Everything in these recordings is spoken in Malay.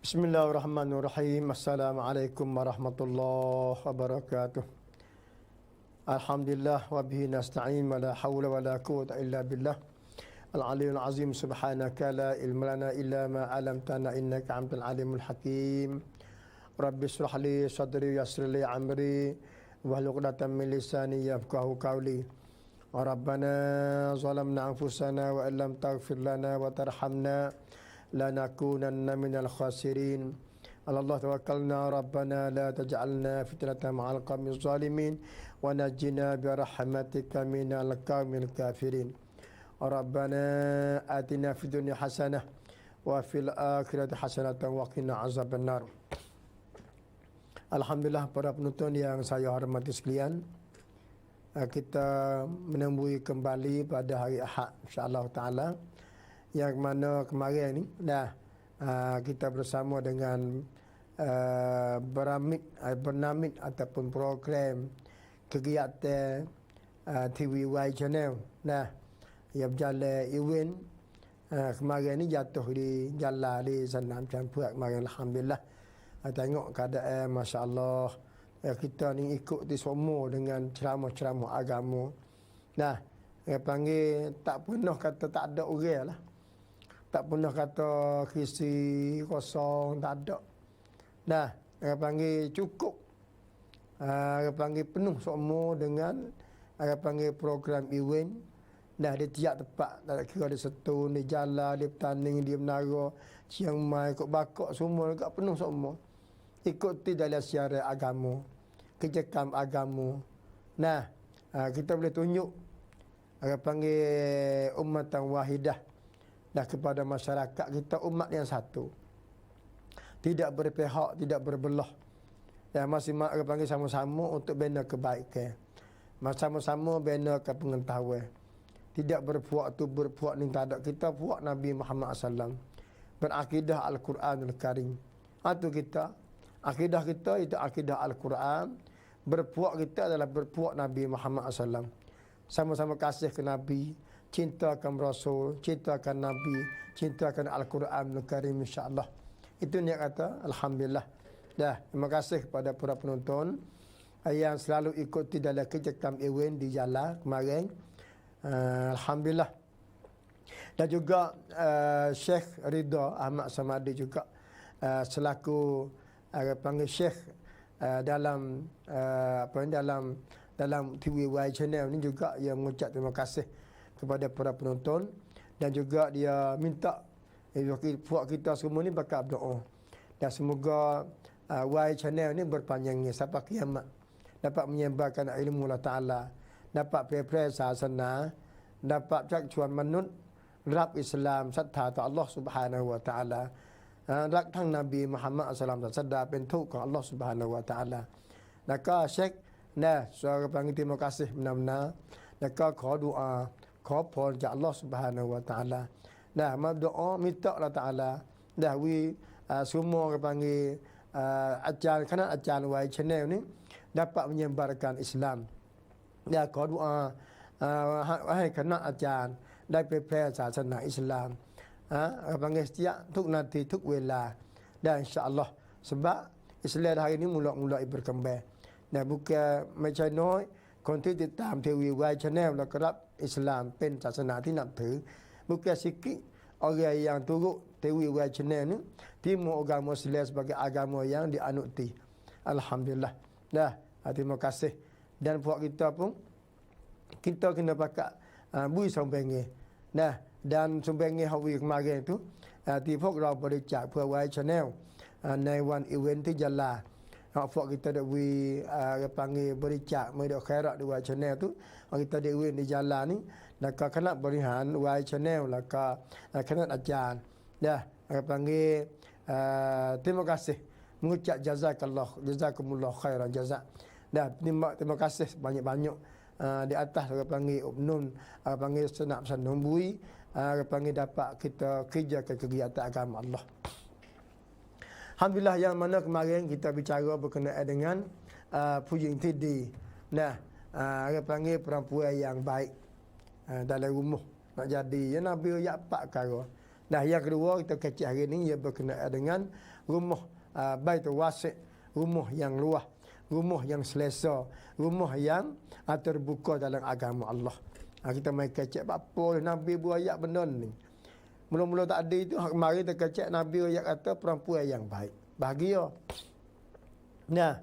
Bismillahirrahmanirrahim. Assalamualaikum warahmatullahi wabarakatuh. Alhamdulillah wa bihi nasta'in wa la hawla wa la quwwata illa billah. Al-'aliyyul 'azim subhanaka la ilma lana illa ma 'allamtana innaka antal 'alimul hakim. Rabbi shrah li sadri yassir li amri wahlul 'uqdatam min lisani yafqahu qawli. Rabbana zalamna anfusana wa illam taghfir lana wa tarhamna lanakunanna minal khasirin. Allah tawakkalna rabbana la taj'alna fitnatan ma'al qaumiz zalimin wa najjina bi rahmatika minal qaumil kafirin. Rabbana atina fid dunya hasanah wa fil akhirati hasanatan wa qina azabannar. Alhamdulillah para penonton yang saya hormati sekalian, kita menemui kembali pada hari Ahad insya-Allah taala, yang mana kemarin ni dah kita bersama dengan bernamik ataupun program kegiatan TVY Channel. Nah, ia berjalan event kemarin ni jatuh di jalan di sana Campur kemarin. Alhamdulillah, tengok keadaan masya-Allah, kita ni ikut di semua dengan ceramah-ceramah agama. Nah, dia panggil tak pernah kata tak ada orang lah. Tak pernah kata kisi kosong, tak ada. Dah, dia panggil cukup. Dia panggil penuh semua dengan dia panggil program event. Dah, di tiap tempat, tak kira di Setun, di Jalan, di Petaning, di Menara, Chiang Mai, Kok Bakok, semua dekat penuh semua. Ikuti dalam syiar agama, kejekam agama. Nah, kita boleh tunjuk dia panggil ummatan wahidah. Dah, kepada masyarakat kita umat yang satu, tidak berpihak, tidak berbelah. Ya, masing-masing panggil sama-sama untuk bina kebaikan, sama-sama bina kepengetahuan. Tidak berpuak tu berpuak ni tak ada. Kita puak Nabi Muhammad SAW, berakidah Al-Quranul Karim. Itu kita, akidah kita itu akidah Al-Quran. Berpuak kita adalah berpuak Nabi Muhammad SAW. Sama-sama kasih ke Nabi, cintakan Rasul, cintakan Nabi, cintakan Al-Quran Al-Karim insya-Allah. Itu niat kata alhamdulillah. Dah, terima kasih kepada para penonton yang selalu ikuti dalam kejekam event di jalan kemarin. Alhamdulillah. Dan juga Syekh Ridha Ahmad Samadi juga selaku panggil Syekh dalam dalam TVY Channel ni juga yang mengucap terima kasih kepada para penonton, dan juga dia minta puak kita semua ni bakal berdoa, dan semoga Y Channel ni berpanjangnya sampai kiamat, dapat menyebarkan ilmu Allah Ta'ala, dapat prepare sasana, dapat cakcuan manut rap Islamศรัทธา ต่อ Allah Subhanahu Wa Ta'ala, รักทั้งนบีมุฮัมมัด SAW ศรัทธาเป็นทูตของ Allah Subhanahu Wa Ta'ala. แล้วก็เช็คนะsaya panggil terima kasih benar-benar, แล้วก็ขอดุอาขอพรจาก Allah Subhanahu Wa Ta'ala. Dah, ma doa minta Allah Ta'ala. Dah, semua orang panggil ajar Y Channel ni dapat menyebarkan Islam. Dah,ขอดุอาให้คณะอาจารย์ได้ไปแพร่ศาสนาอิสลามpanggil setiap ทุกนาทีทุกเวลา dan insya-Allah, sebab Islam hari ini mula-mula berkembang. Nah, bukan macamน้อยคนที่ติดตามทีวีY Channel แล้วก็รับอิสลามเป็นศาสนาที่นับถือ bukan sikit orang yang turut TV Y Channel ni timur agama Islam sebagai agama yang dianuti. Alhamdulillah. Dah, terima kasih. Dan puak kita pun kita kena pakat bui sombengnya. Nah, dan sombengnya hari kemarin tuที่พวกเราบริจาคเพื่อ Y Channel ในวันอีเวนท์ที่ยะลา พวกkita dah panggil bericak media khairat di Y Channel tu, kita dah di jalan ni, dan kena berihan Y Channel lah kena ajar. Dah, panggil terima kasih, mengucap jazakumullah khairan jazak. Dah, terima kasih banyak-banyak di atas panggil Ubnun, panggil senap-senap bui, panggil dapat kita kerjakan kegiatan agama Allah. Alhamdulillah, yang mana kemarin kita bicara berkenaan dengan Puji Tidi. Nah, dia panggil perempuan yang baik dalam rumah nak jadi. Ya, Nabi ya 4 perkara. Nah, yang kedua kita kecil hari ini ia berkenaan dengan rumah baitul wasi', rumah yang luas, rumah yang selesa, rumah yang terbuka dalam agama Allah. Kita main kecek apa Nabi buat ayat benda ni. Mula-mula tak ada itu, mari kita kecek Nabi ayat kata perempuan yang baik. Bahagia. Nah,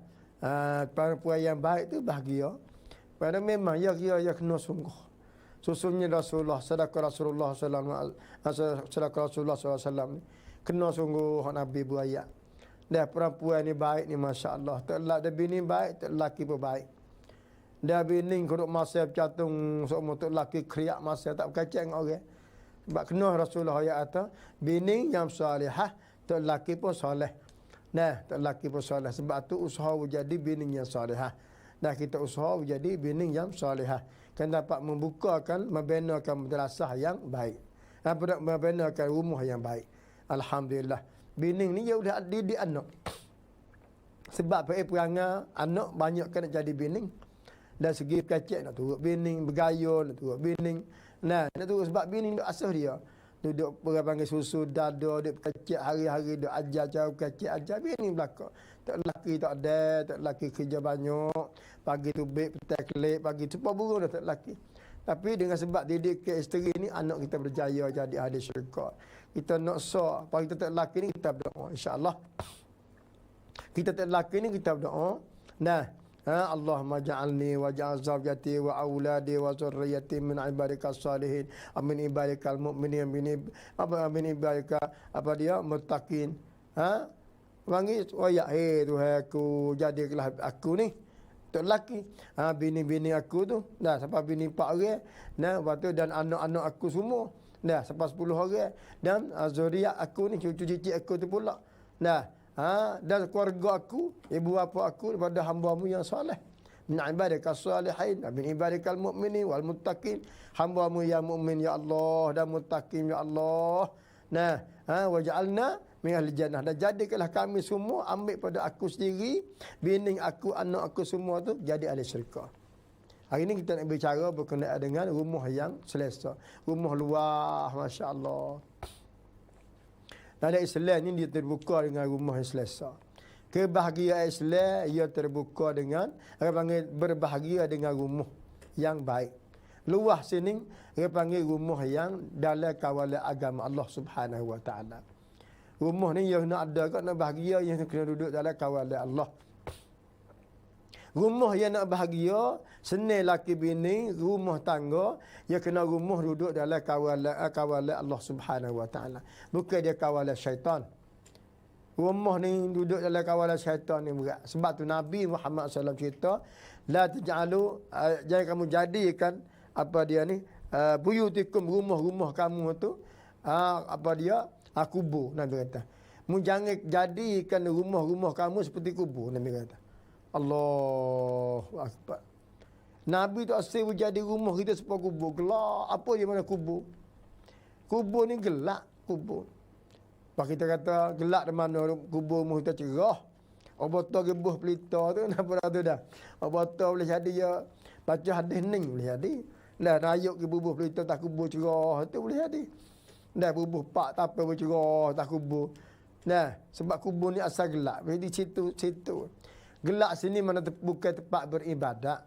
perempuan yang baik tu bahagia. Pada memang ya kena sungguh. Susunya Rasulullah, sedekah Rasulullah SAW kena sungguh Nabi buaya. Dah perempuan ni baik ni masya-Allah. Tak ada bini baik, tak lelaki pun baik. Dah bini kodok masa bercatung semua tu lelaki kriak masa tak berkacang orang. Sebab kena Rasulullah ayat kata bini yang salihah, tak lelaki pun soleh. Nah, tak lelaki pun soleh. Sebab tu usaha jadi bini yang salihah. Dah kita usaha jadi bini yang salihah. Kan dapat membukakan, membinakan madrasah yang baik. Membinakan rumah yang baik. Alhamdulillah. Bini ni dia sudah didik anak. Sebab perangai anak banyak kan nak jadi bini. Dan segi kecek nak turut bini, bergaya nak turut bini. Nah, nak turut sebab bini duduk asas dia. Duduk panggil susu, dada, duduk kecek hari-hari, duduk ajar jauh kecek, ajar bini belakang. Tak lelaki tak ada, tak lelaki kerja banyak. Pagi tu baik, petang kelip, pagi tu burung dah tak lelaki. Tapi dengan sebab didik ke isteri ni, anak kita berjaya jadi ahli syurga. Kita nak sah, pagi kita tak lelaki ni, kita berdoa. InsyaAllah. Kita tak lelaki ni, kita berdoa. Nah, Allahumma ja'alni wa ja'al zawjati wa awladi wa zurriyati min ibadika salihin. Amin ibadikal mu'minin, amin ibadika, muttaqin. Panggil wayak Tuhan aku jadikanlah aku ni tok lelaki. Bini-bini aku tu dah sampai bini 4 orang. Nah, lepas tu dan anak-anak aku semua dah sampai 10 orang dan zuriat aku ni cucu cicit aku tu pula. Nah, dan keluarga aku, ibu bapa aku daripada hamba-Mu yang soleh. Min ibadika salihin, min ibadikal mu'minin wal muttaqin. Hamba-Mu yang mukmin ya Allah dan muttaqin ya Allah. Nah, waj'alna min ahli jannah. Dan jadikanlah kami semua ambil pada aku sendiri, bini aku, anak aku semua tu jadi ahli syurga. Hari ini kita nak bicara berkenaan dengan rumah yang selesa. Rumah luar, masya-Allah. Dalam Islam ni dia terbuka dengan rumah yang selesa. Kebahagiaan Islam ia terbuka dengan orang panggil berbahagia dengan rumah yang baik. Luah sini orang panggil rumah yang dalam kawalan agama Allah Subhanahu wa taala. Rumah ni yang nak ada kat nak bahagia yang kena duduk dalam kawalan Allah. Rumah yang nak bahagia, senil laki bini, rumah tangga, dia kena rumah duduk dalam kawalan Allah Subhanahu wa taala. Bukan dia kawalan syaitan. Rumah ni duduk dalam kawalan syaitan ni berat. Sebab tu Nabi Muhammad SAW cerita, la taj'alu, jangan kamu jadikan buyutikum, rumah-rumah kamu tu kubur. Nabi kata, mu jangan jadikan rumah-rumah kamu seperti kubur. Nabi kata, Allahu Akbar. Nabi tak asyik jadi rumah kita seperti kubur. Gelap. Apa dia mana kubur? Kubur ni gelap. Kubur. Pak kita kata gelap di mana kubur mu kita cerah. Oboto gebuh pelita tu kenapa tu dah. Oboto boleh jadi ya baca hadis ni boleh jadi. Dah rayuk ke bubuh pelita tak kubur cerah tu boleh jadi. Dah bubuh pak tapau bercerah tak kubur. Nah, sebab kubur ni asal gelap. Jadi situ. Gelap sini mana bukan tempat beribadat.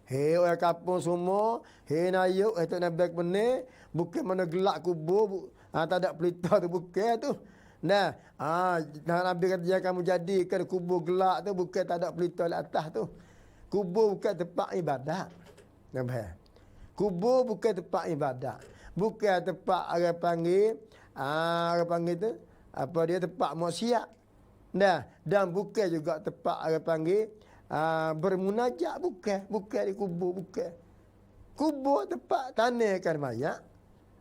Hei orang kampung semua, hei nayuk, hei tak nabek benih, bukan mana gelap kubur, tak ada pelita tu bukan tu. Nah, Nabi kata jangan kamu jadikan kubur gelap tu bukan tak ada pelita di atas tu. Kubur bukan tempat ibadat. Nampak? Kubur bukan tempat ibadat. Bukan tempat orang panggil tu tempat maksiat. Nah, dan bukan juga tempat orang panggil bermunajat, bukan di kubur, bukan. Kubur tempat tanihkan mayat.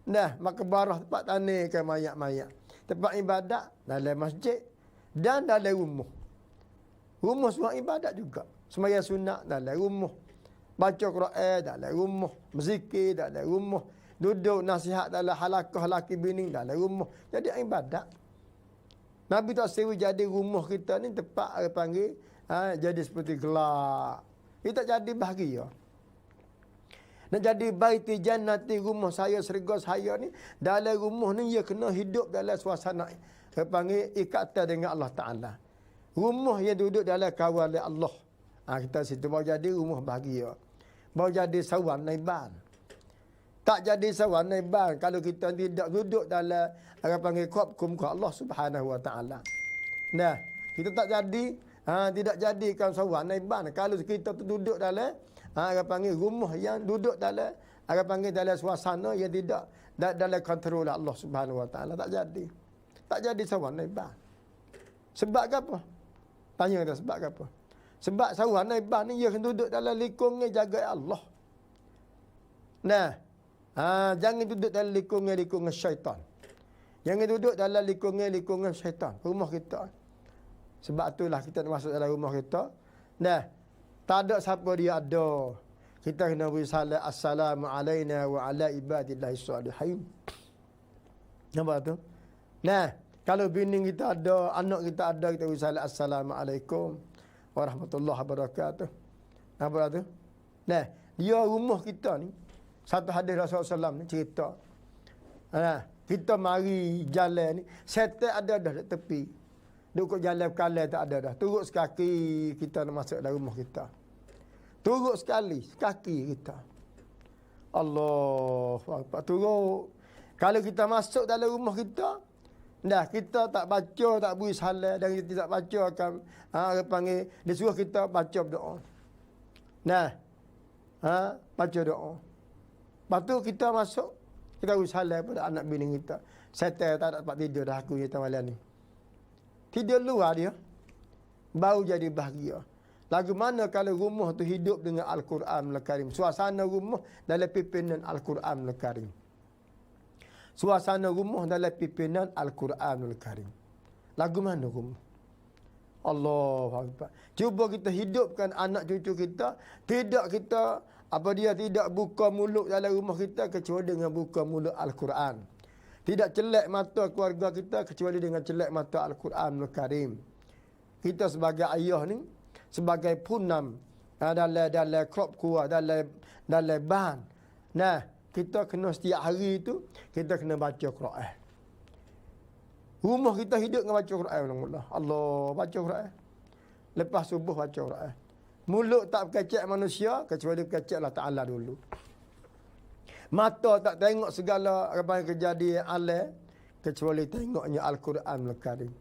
Nah, makbarah tempat tanihkan mayat-mayat. Tempat ibadat dalam masjid dan dalam rumah. Rumah semua ibadat juga. Sembahyang sunat dalam rumah. Baca Quran dalam rumah. Berzikir dalam rumah. Duduk nasihat dalam halaqah laki bini dalam rumah. Jadi ibadat. Nabi tak sewa jadi rumah kita ni tempat orang panggil jadi seperti gelap. Kita jadi bahagia. Nak jadi baiti jannati, rumah saya, syurga saya ni, dalam rumah ni ia kena hidup dalam suasana panggil ikatan dengan Allah Ta'ala. Rumah yang duduk dalam kawal Allah. Kita situ baru jadi rumah bahagia. Baru jadi sawan naiban. Tak jadi sawan naiban kalau kita tidak duduk dalam orang panggil kubkum Allah Subhanahu Wa Ta'ala. Nah, kita tak jadi, tidak jadikan sawan naiban kalau kita duduk dalam orang panggil rumah yang duduk dalam orang panggil dalam suasana yang tidak dalam kontrol Allah Subhanahu Wa Ta'ala. Tak jadi. Tak jadi sawan naiban. Sebab apa? Tanya kita sebab apa? Sebab sawan naiban ni dia duduk dalam lingkungan jaga Allah. Nah, jangan duduk dalam lingkungan syaitan. Jangan duduk dalam lingkungan syaitan. Rumah kita. Sebab itulah kita nak masuk dalam rumah kita. Nah, tak ada siapa dia ada. Kita kena beri salam assalamu alaina wa ala ibadillahi salihin. Nampak tu? Nah, kalau bini kita ada, anak kita ada, kita beri salam assalamualaikum warahmatullahi wabarakatuh. Nampak tu? Nah, dia rumah kita ni. Satu hadis Rasulullah SAW ni cerita. Kita mari jalan ni. Setan ada dah di tepi. Duduk jalan berkalan tak ada dah. Turut sekaki kita nak masuk dalam rumah kita. Turut sekali kaki kita. Allah Akbar. Turut. Kalau kita masuk dalam rumah kita, dah kita tak baca, tak beri salam dan kita tak baca akan orang panggil dia suruh kita baca berdoa. Nah. Baca doa. Lepas tu kita masuk, kita beri salam pada anak bini kita. Setan tak dapat tidur dah aku kita malam ni. Tidur luar dia. Baru jadi bahagia. Lagu mana kalau rumah tu hidup dengan Al-Quran Al-Karim. Suasana rumah dalam pimpinan Al-Quran Al-Karim. Suasana rumah dalam pimpinan Al-Quran Al-Karim. Lagu mana rumah? Allah Akbar. Cuba kita hidupkan anak cucu kita. Tidak kita, tidak buka mulut dalam rumah kita kecuali dengan buka mulut Al-Quran. Tidak celak mata keluarga kita kecuali dengan celak mata Al-Quran Al-Karim. Kita sebagai ayah ni, sebagai punam dalam crop kuah, dalam bahan. Nah, kita kena setiap hari tu kita kena baca Quran. Rumah kita hidup dengan baca Quran. Allah baca Quran. Lepas subuh baca Quran. Mulut tak berkecek manusia kecuali berkecek Allah Ta'ala dulu. Mata tak tengok segala apa yang kejadian alam kecuali tengoknya Al-Quran Al-Karim.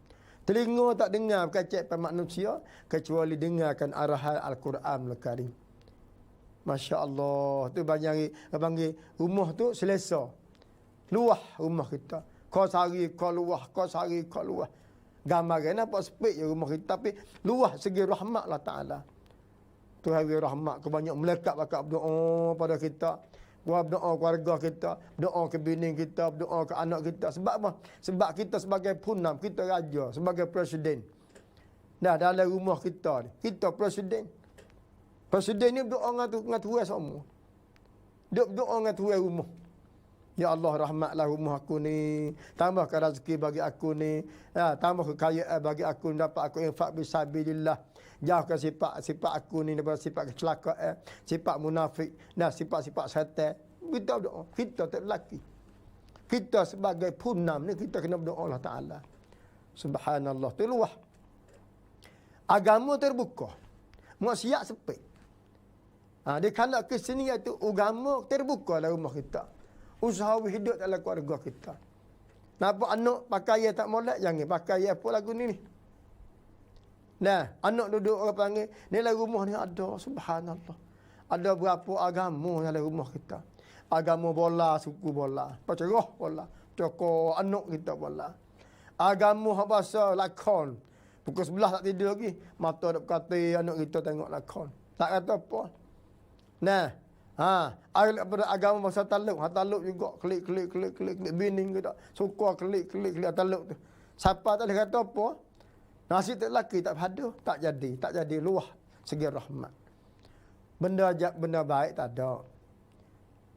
Telinga tak dengar berkecek pada manusia kecuali dengarkan arahan Al-Quran Al-Karim. Masya Allah. Tu banyak panggil rumah tu selesa. Luah rumah kita. Kau sari, kau luah, kau sari, kau luah. Gambar nampak sepik je rumah kita. Tapi luah segi rahmat Allah Ta'ala. Tu hari rahmat. Kau banyak melekat bakal berdoa pada kita. Berdoa keluarga kita. Berdoa ke bini kita. Berdoa ke anak kita. Sebab apa? Sebab kita sebagai punam. Kita raja. Sebagai presiden. Nah, dalam rumah kita ni. Kita presiden. Presiden ni berdoa dengan Tuhan semua. Dia berdoa dengan Tuhan rumah. Ya Allah, rahmatlah rumah aku ni. Tambahkan rezeki bagi aku ni. Tambah kekayaan bagi aku ni. Dapat aku infak bisabilillah. Jauhkan sifat aku ni daripada sifat kecelakaan. Sifat munafik. Dan sifat-sifat syaitan. Kita berdoa. Kita tak lelaki. Kita sebagai punam ni, kita kena berdoa Allah Ta'ala. Subhanallah. Itu luah. Agama terbuka. Maksiat sepik. Dia kalau ke sini iaitu agama terbuka dalam rumah kita. Usaha hidup dalam keluarga kita. Nampak anak pakai tak molek, jangan pakai apa lagu ni. Nah, anak duduk orang panggil, ni dalam rumah ni ada, subhanallah. Ada berapa agama dalam rumah kita. Agama bola, suku bola. Pacarah bola. Cokok anak kita bola. Agama bahasa lakon. Pukul 11 tak tidur lagi. Mata tak berkata, anak kita tengok lakon. Tak kata apa. Nah, agama bahasa taluk. Taluk juga. Klik. Bining kita. Suka klik. Taluk tu. Siapa tak boleh kata apa. Nasib tak lelaki tak pada. Tak jadi luah. Segi rahmat. Benda baik tak ada.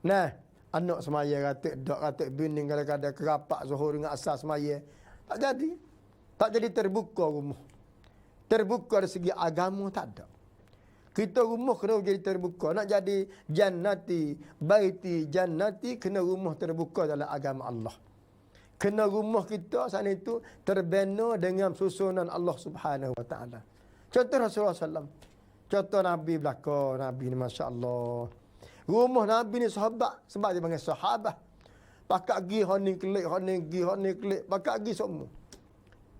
Nah, anak semaya kata bining kadang-kadang kerapak zuhur dengan asas semaya. Tak jadi. Tak jadi terbuka rumah. Terbuka dari segi agama tak ada. Kita rumah kena jadi terbuka. Nak jadi jannati, baiti jannati, kena rumah terbuka dalam agama Allah. Kena rumah kita sana itu terbina dengan susunan Allah Subhanahu Wa Taala. Contoh Rasulullah SAW. Contoh Nabi belaka, Nabi ni Masya Allah. Rumah Nabi ni sahabat, sebab dia panggil sahabat. Pakak gi honi klik, honi gi, honi klik, pakak gi semua.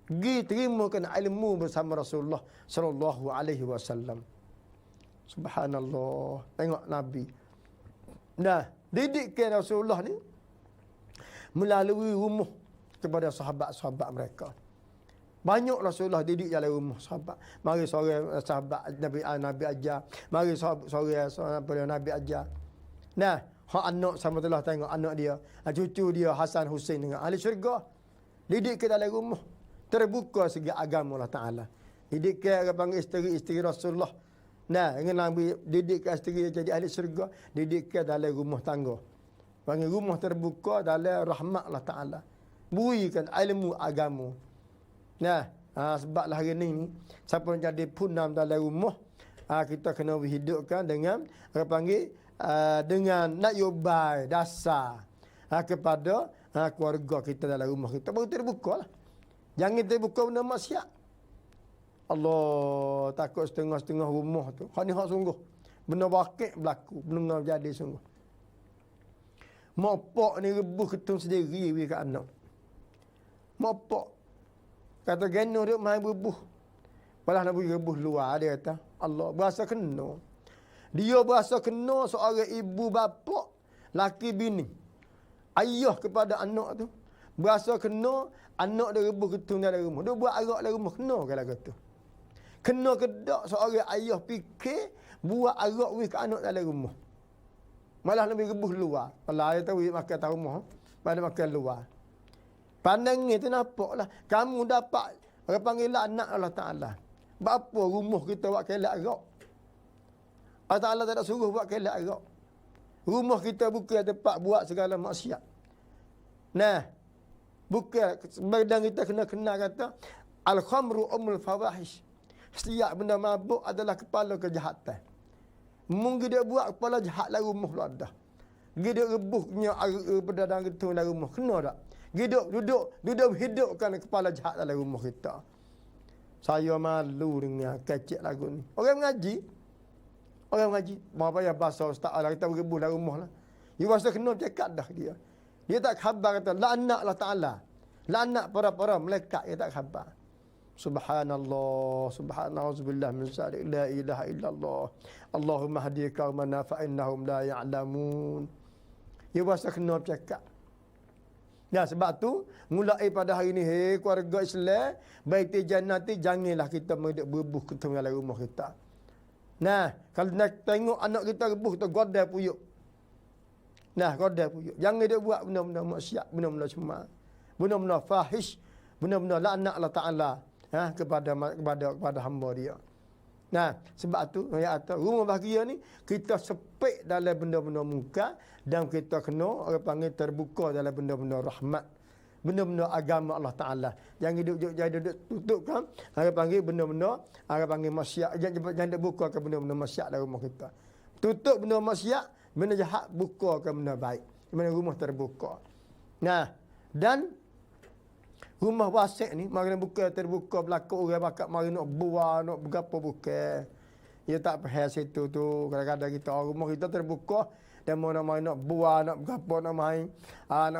Gi terimakan ilmu bersama Rasulullah sallallahu alaihi wasallam. Subhanallah. Tengok Nabi. Nah, didikkan Rasulullah ni melalui rumah kepada sahabat-sahabat mereka. Banyak Rasulullah didik dalam rumah sahabat. Mari sore sahabat Nabi ajar. Mari sore Nabi ajar. Nah, hak anak sama telah tengok anak dia, cucu dia Hasan Husain dengan ahli syurga. Didik ke dalam rumah. Terbuka segi agama Allah Ta'ala. Didik ke orang panggil isteri-isteri Rasulullah. Nah, dengan Nabi didik ke isteri jadi ahli syurga. Didik ke dalam rumah tangga. Panggil rumah terbuka dalam rahmat Allah Ta'ala. Berikan ilmu agama. Nah, sebablah hari ni siapa yang jadi punam dalam rumah, kita kena hidupkan dengan orang panggil dengan nyobai dasar kepada keluarga kita dalam rumah kita. Baru terbuka lah. Jangan terbuka benda maksiat. Allah, takut setengah-setengah rumah tu. Hak ni hak sungguh. Benda bakit berlaku. Benda jadi sungguh. Mak pak ni rebuh ketung sendiri ke anak. Mak pak kata geno dia main rebuh. Padahal nak pergi rebuh luar, dia kata. Allah, berasa kena. Dia berasa kena seorang ibu bapa, laki bini. Ayah kepada anak tu. Berasa kena anak dia rebuh ketung dalam rumah. Dia buat arak dalam rumah. Kena ke lagu tu. Kena kedak seorang ayah fikir buat arak wih ke anak dalam rumah. Malah lebih rebuh luar. Kalau ayah tahu makan tahu rumah, pada makan luar. Pandangnya tu nampaklah. Kamu dapat orang panggil anak Allah Ta'ala. Bapa rumah kita buat kelak arak. Allah Ta'ala tak ada suruh buat kelak arak. Rumah kita bukan tempat buat segala maksiat. Nah, bukan badan kita kena kenal kata al-khamru ummul fawahish. Setiap benda mabuk adalah kepala kejahatan. Mungkin dia buat kepala jahat dalam rumah pula dah. Dia rebuhnya pedadang itu dalam rumah. Kena tak? Duduk hidupkan kepala jahat dalam rumah kita. Saya malu dengan kecik lagu ni. Orang mengaji. Apa yang bahasa ustaz Allah kita berebut dalam rumah lah. Dia rasa kena cakap dah dia. Dia tak khabar kata laknat Allah Ta'ala. Laknat para malaikat. Dia tak khabar. Subhanallah. Subhanallah. Min salik. La ilaha illallah. Allahumma hadi qaumana fa'innahum la ya'lamun. Dia rasa kena cakap. Ya, sebab tu mulai pada hari ni keluarga Islam baik jannati janganlah kita berebuh ketemu dalam rumah kita. Nah, kalau nak tengok anak kita rebuh kita godai puyuk. Nah, godai puyuk. Jangan dia buat benda-benda maksiat, benda-benda cuma. Benda-benda fahish, benda-benda laknat Allah Taala kepada hamba dia. Nah, sebab tu rumah bahagia ni kita sepik dalam benda-benda muka dan kita kena orang panggil terbuka dalam benda-benda rahmat, benda-benda agama Allah Taala. Jangan duduk tutup kan orang panggil benda-benda orang panggil maksiat, jangan buka ke benda-benda maksiat dalam rumah kita. Tutup benda maksiat, benda jahat, buka ke benda baik. Benda rumah terbuka. Nah, dan rumah wasik ni, mari buka terbuka belakang orang bakat mari nak buah, nak berapa buka. Dia tak faham situ tu. Kadang-kadang kita rumah kita terbuka dan mau nak main nak buah, nak berapa nak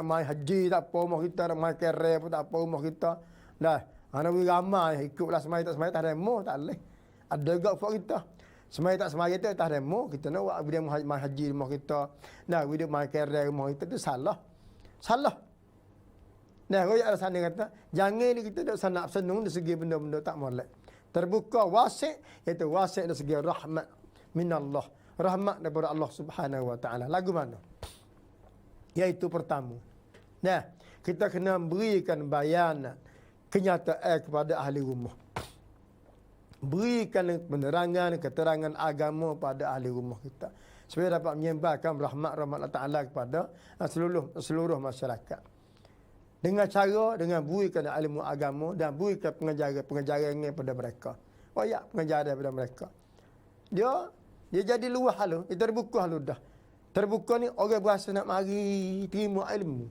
main haji tak apa rumah kita, nak main kere pun tak apa rumah kita. Dah, ana ramai ikutlah semai tak demo tak leh. Ada juga buat kita. Semai tak semai kita tak demo, kita nak buat video main haji rumah kita. Nah, video main kere rumah kita tu salah. Nah, royak ada sana kata, jangan ni kita tak sana senung dari segi benda-benda tak molek. Terbuka wasik, iaitu wasik dari segi rahmat minallah. Rahmat daripada Allah Subhanahu Wa Taala. Lagu mana? Iaitu pertama. Nah, kita kena berikan bayanan kenyataan kepada ahli rumah. Berikan penerangan, keterangan agama pada ahli rumah kita. Supaya dapat menyembahkan rahmat Allah Taala kepada seluruh masyarakat. Dengan berikan ilmu agama dan berikan pengajaran kepada mereka. Pengajaran kepada mereka. Dia jadi luah halu, dia terbuka halu dah. Terbuka ni orang berasa nak mari terima ilmu.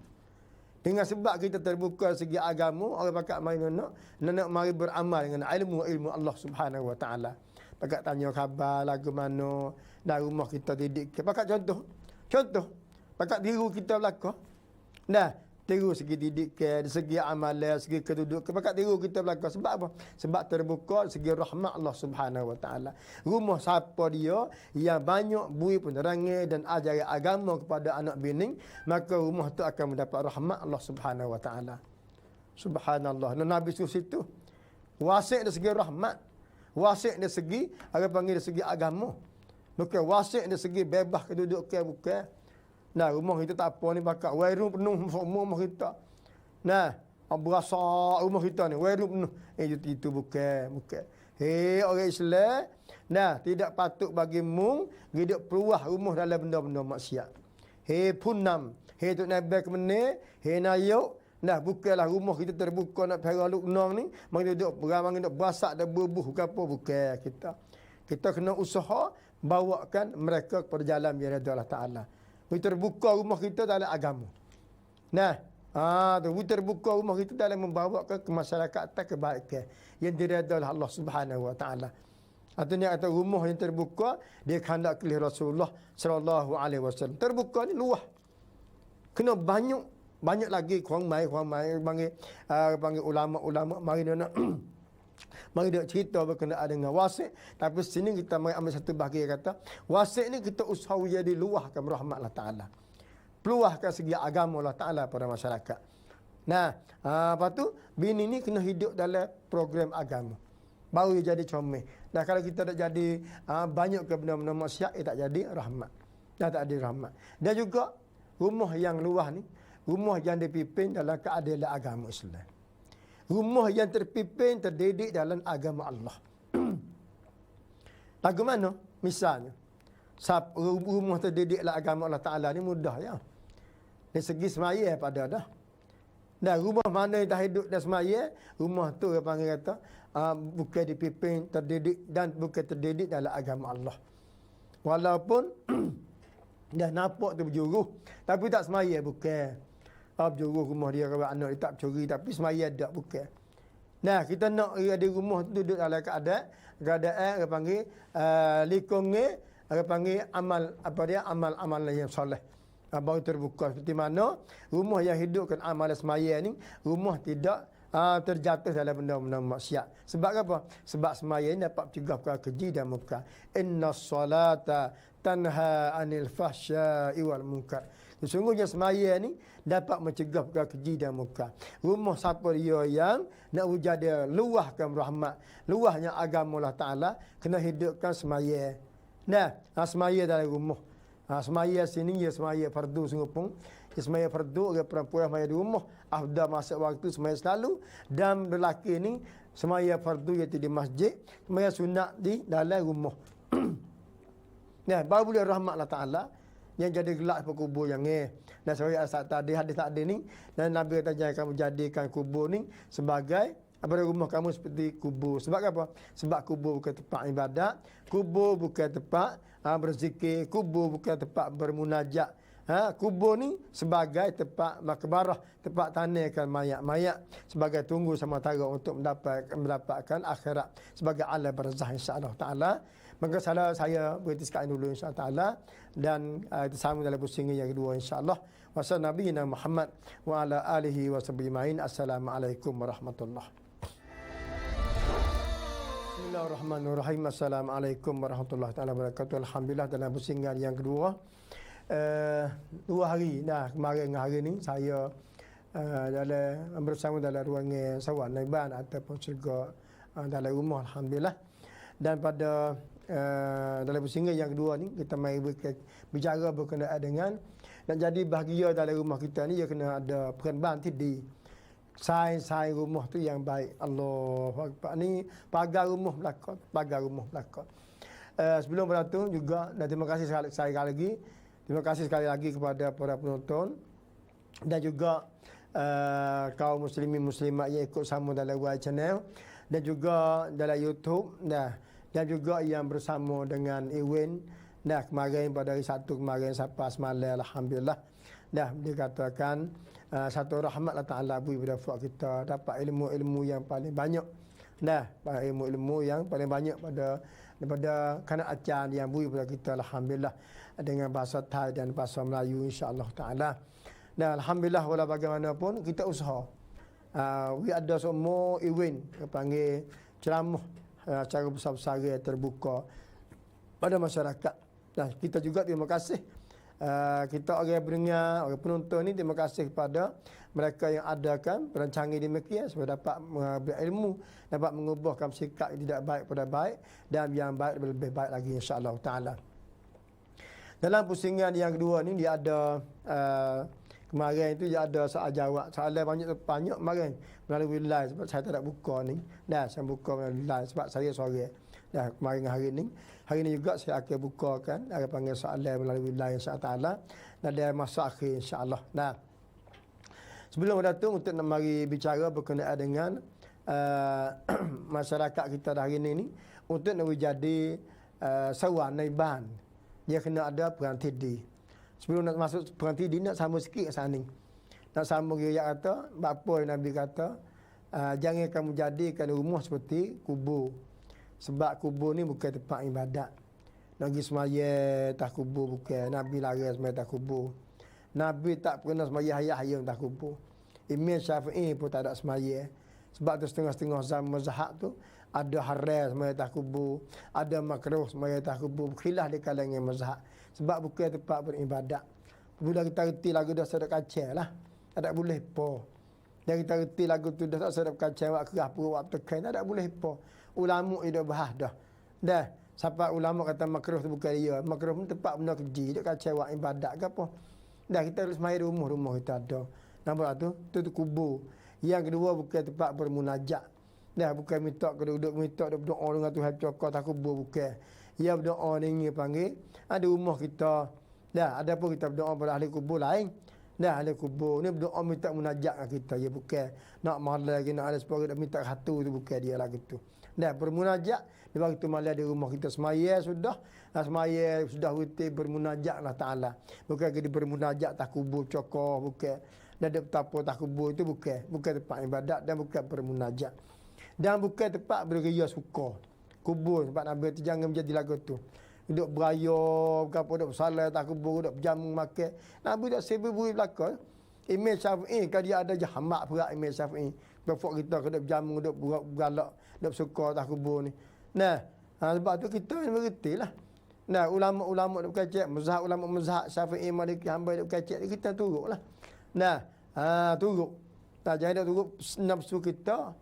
Dengan sebab kita terbuka segi agama, orang pakat mari nak mari beramal dengan ilmu Allah Subhanahu Wa Taala. Pakat tanya khabar lagu mana, dah rumah kita didik. Pakat contoh. Pakat tiru kita belaka. Nah, tiru segi didikan, segi amalan, segi kedudukan. Pakat tiru kita belaka. Sebab apa? Sebab terbuka segi rahmat Allah Subhanahu Wa Taala. Rumah siapa dia yang banyak bui penerangan dan ajaran agama kepada anak bini, maka rumah tu akan mendapat rahmat Allah Subhanahu Wa Taala. Subhanallah. Dan Nabi suruh situ. Wasik dari segi rahmat. Wasik dari segi, orang panggil dari segi agama. Bukan wasik dari segi bebas kedudukan, bukan. Nah, rumah kita tak apa ni pakat wairu penuh rumah kita. Nah, berasa rumah kita ni wairu penuh. Itu bukan. Orang Islam, nah, tidak patut bagi mung hidup peluah rumah dalam benda-benda maksiat. Punam, tu nabi ke mana? Nayuk. Nah, bukanlah rumah kita terbuka nak perah luknang ni, mari duduk beramang duduk berasak dan berbuh ke apa, bukan kita. Kita kena usaha bawakan mereka kepada jalan yang ada Allah Taala. Kita terbuka rumah kita dalam agama. Nah, kita terbuka rumah kita dalam membawa ke masyarakat atas kebaikan yang diredha oleh Allah Subhanahu Wa Taala. Artinya kata rumah yang terbuka dia kehendak oleh Rasulullah sallallahu alaihi wasallam. Terbuka ni luah. Kena banyak lagi kurang mai panggil ulama-ulama mari nak mari nak cerita berkenaan dengan wasik. Tapi sini kita mari ambil satu bahagian kata, wasik ni kita usaha jadi luahkan rahmat Allah Ta'ala. Peluahkan segi agama Allah Ta'ala pada masyarakat. Nah, lepas tu, bini ni kena hidup dalam program agama. Baru dia jadi comel. Nah, kalau kita tak jadi banyak ke benda-benda maksiat, tak jadi rahmat. Tak ada rahmat. Dan juga, rumah yang luah ni, rumah yang dipimpin dalam keadilan agama Islam. Rumah yang terpimpin, terdidik dalam agama Allah. Lagu mana? Misalnya, rumah terdidik dalam agama Allah Ta'ala ni mudah ya. Dari segi semaya pada dah. Dan rumah mana yang dah hidup dan semaya, rumah tu dia panggil kata, bukan dipimpin, terdidik dan bukan terdidik dalam agama Allah. Walaupun, dah nampak tu berjuruh, tapi tak semaya, bukan. Berjuruh rumah dia kalau anak dia tak curi tapi semaya tak bukan. Nah, kita nak ada rumah tu duduk dalam keadaan dia panggil likungnya, dia panggil amal yang soleh. Baru terbuka seperti mana rumah yang hidupkan amal semaya ni, rumah tidak terjatuh dalam benda-benda maksiat. Sebab apa? Sebab semaya ni dapat mencegah perkara keji dan munkar. Inna salata tanha anil fahsya'i wal munkar. Sesungguhnya semaya ni dapat mencegah perkara keji dan munkar. Rumah siapa dia yang nak wujud dia luahkan rahmat, luahnya agama Allah Ta'ala, kena hidupkan semaya. Nah, semaya dalam rumah. Semaya sini ya semaya fardu sungguh. Semaya fardu orang perempuan semaya di rumah. Afdal masa waktu semaya selalu. Dan lelaki ni semaya fardu iaitu di masjid. Semaya sunat di dalam rumah. Nah, baru boleh rahmat Allah Ta'ala yang jadi gelap kubur yang dan saya asal tadi hadis tadi ni, dan Nabi kata jangan kamu jadikan kubur ni sebagai rumah kamu seperti kubur. Sebab apa? Sebab kubur bukan tempat ibadat, kubur bukan tempat berzikir, kubur bukan tempat bermunajat. Kubur ni sebagai tempat makbarah, tempat tanahkan mayat-mayat sebagai tunggu sementara untuk mendapatkan akhirat sebagai alam barzakh insya-Allah taala. Maka saya berhenti sekarang dulu insya-Allah taala, dan kita sambung dalam pusingan yang kedua insya-Allah. Wassalamualaikum Nabi Muhammad wa ala alihi wasallam. Assalamualaikum warahmatullahi. Bismillahirrahmanirrahim. Assalamualaikum warahmatullahi taala wabarakatuh. Alhamdulillah, dalam pusingan yang kedua. 2 hari dah kemarin hari ni saya dalam bersama dalam ruangan Sawan Naiban ataupun juga dalam rumah alhamdulillah. Dan pada dalam pusingan yang kedua ni kita mai bicara berkenaan dengan nak jadi bahagia dalam rumah kita ni, dia kena ada perkembangan tadi. Sains rumah tu yang baik. Allahu Akbar. Ni pagar rumah belakang. Sebelum beratu juga, dan terima kasih sekali lagi. Terima kasih sekali lagi kepada para penonton dan juga kaum muslimin muslimat yang ikut sama dalam WA channel dan juga dalam YouTube. Dan juga yang bersama dengan Iwin kemarin pada hari Sabtu kemarin sampai semalam alhamdulillah. Dah dia katakan satu rahmat Allah Ta'ala beri pada fuad kita, dapat ilmu-ilmu yang paling banyak. Dah, ilmu-ilmu yang paling banyak daripada kanak acan yang beri pada kita, alhamdulillah, dengan bahasa Thai dan bahasa Melayu, insya-Allah Ta'ala. Dan alhamdulillah, walau bagaimanapun kita usaha. We ada semua event panggil ceramah secara besar-besaran terbuka pada masyarakat. Dan kita juga terima kasih kita orang pendengar, orang penonton ni, terima kasih kepada mereka yang adakan perancangan demikian supaya dapat berilmu, dapat mengubahkan sikap yang tidak baik pada baik dan yang baik lebih baik lagi, insya-Allah Ta'ala. Dalam pusingan yang kedua ni dia ada kemarin itu dia ada soal jawab. Soalan banyak kemarin melalui live sebab saya tak ada buka ni. Dah saya buka melalui live sebab saya sorang. Dah kemarin hari ni. Hari ni juga saya akan bukakan, akan panggil soalan melalui live, insya-Allah. Dan dia masa akhir, insya-Allah. Nah, sebelum datang untuk nak mari bicara berkenaan dengan masyarakat kita hari ni untuk nak jadi sewan naiban, dia kena ada perantidi. Sebelum nak masuk perantidi, nak sama sikit kat sana. Nak sama dia kata, bapa Nabi kata, jangan kamu jadikan rumah seperti kubur. Sebab kubur ni bukan tempat ibadat. Nak pergi semaya tak kubur bukan. Nabi larang semaya tak kubur. Nabi tak pernah semaya hayat-hayat tak kubur. Imam Syafi'i pun tak ada semaya. Sebab tu setengah-setengah zaman mazhab tu ada haram semaya tak kubur, ada makruh semaya tak kubur. Khilaf di kalangan mazhab. Sebab bukan tempat beribadat. Bila kita reti lagu dah sedap kacau lah. Tak ada boleh apa. Dan kita reti lagu tu dah tak sedap kacau, wak kerah perut, wak tekan, tak ada boleh apa. Ulama dia bahas dah. Dah, sampai ulama kata makruh tu bukan dia. Makruh pun tempat benda keji, dia kacau wak ibadat ke apa. Dah kita semaya rumah kita ada. Nampak tu? Tu kubur. Yang kedua bukan tempat bermunajat. Dah, bukan minta duduk minta berdoa dengan Tuhan cakap tak kubur bukan. Ya berdoa ni panggil ada rumah kita. Dah, ada pun kita berdoa pada ahli kubur lain. Dah, ahli kubur ni berdoa minta munajat dengan kita, ya bukan nak malam lagi nak ada sepuluh nak minta satu tu bukan dia lah gitu. Dah, bermunajat di waktu malam di rumah kita semaya sudah. Semaya sudah rutin bermunajat Allah Ta'ala. Bukan kita bermunajat tak kubur cakap bukan. Dan ada betapa tak kubur itu bukan tempat ibadat dan bukan bermunajat. Dan bukan tempat beria suka. Kubur sebab Nabi tu jangan menjadi lagu tu. Duduk beraya, apa duduk bersalah tak kubur, duduk berjamu makan. Nabi tak sebut belakang. Imam Syafi'i kalau dia ada jahamak berat Imam Syafi'i. Bapak kita duduk berjamu, duduk bergalak, duduk suka tak kubur ni. Nah, sebab tu kita mengerti lah. Nah, ulama-ulama duduk kacak, mazhab ulama mazhab Syafi'i, Maliki, Hanbali duduk kacak, kita turut lah. Nah, turut. Tak jangan turut nafsu kita.